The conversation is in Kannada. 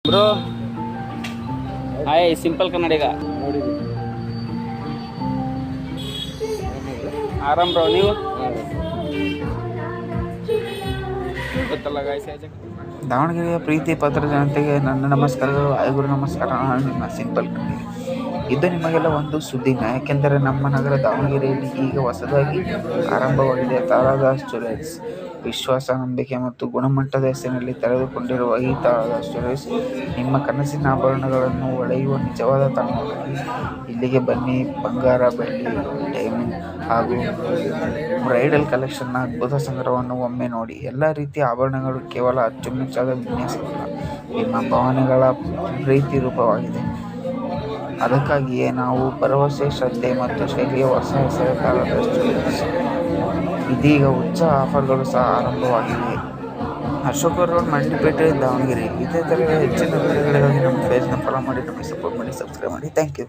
ಬ್ರೋ ಹಾಯ್ ಸಿಂಪಲ್ ಕನ್ನಡಿಗ ಆರಾಮ್ ಬ್ರೋ ನೀವು ಗೊತ್ತಲ್ಲ ದಾವಣಗೆರೆಯ ಪ್ರೀತಿ ಪಾತ್ರ ಜನತೆಗೆ ನನ್ನ ನಮಸ್ಕಾರಗಳು. ಆಯಗುರು ನಮಸ್ಕಾರ. ನಾನು ನಿಮ್ಮ ಸಿಂಪಲ್ ಕನ್ನಡಿಗ. ಇದು ನಿಮಗೆಲ್ಲ ಒಂದು ಸುದ್ದಿನ, ಯಾಕೆಂದರೆ ನಮ್ಮ ನಗರ ದಾವಣಗೆರೆಯಲ್ಲಿ ಈಗ ಹೊಸದಾಗಿ ಆರಂಭವಾಗಿದೆ ತಾರಾದಾಸ್ ಜ್ಯುವೆಲರ್ಸ್. ವಿಶ್ವಾಸ, ನಂಬಿಕೆ ಮತ್ತು ಗುಣಮಟ್ಟದ ಹೆಸರಿನಲ್ಲಿ ತೆರೆದುಕೊಂಡಿರುವ ಈ ತಾರಾದಾಸ್ ಜ್ಯುವೆಲರ್ಸ್ ನಿಮ್ಮ ಕನಸಿನ ಆಭರಣಗಳನ್ನು ಹೊಳೆಯುವ ನಿಜವಾದ ತಾಣವಾಗಿದೆ. ಇಲ್ಲಿಗೆ ಬನ್ನಿ. ಬಂಗಾರ, ಬೆಳ್ಳಿ, ಡೈಮಂಡ್ ಹಾಗೂ ಬ್ರೈಡಲ್ ಕಲೆಕ್ಷನ್ನ ಅದ್ಭುತ ಸಂಗ್ರಹವನ್ನು ಒಮ್ಮೆ ನೋಡಿ. ಎಲ್ಲ ರೀತಿಯ ಆಭರಣಗಳು ಕೇವಲ ಅಚ್ಚುಮೆಚ್ಚಾದ ವಿನ್ಯಾಸವಲ್ಲ, ನಿಮ್ಮ ಭಾವನೆಗಳ ಪ್ರೀತಿ ರೂಪವಾಗಿದೆ. ಅದಕ್ಕಾಗಿಯೇ ನಾವು ಭರವಸೆ, ಶ್ರದ್ಧೆ ಮತ್ತು ಶೈಲಿಯ ಹೊಸ ಹೆಸರು ತಾರಾದಾಸ್ ಜ್ಯುವೆಲರ್ಸ್. ಇದೀಗ ಉಚ್ಚ ಆಫರ್ಗಳು ಸಹ ಆರಂಭವಾಗಿವೆ. ಅಶೋಕ ರೋಡ್, ಮಂಡಿಪೇಟೆ, ದಾವಣಗೆರೆ. ಇದೇ ಥರದ ಹೆಚ್ಚಿನ ವಿಡಿಯೋಗಳಿಗಾಗಿ ನಮ್ಮ ಪೇಜ್ನ ಫಾಲೋ ಮಾಡಿ, ನಮಗೆ ಸಪೋರ್ಟ್ ಮಾಡಿ, ಸಬ್ಸ್ಕ್ರೈಬ್ ಮಾಡಿ. Thank you.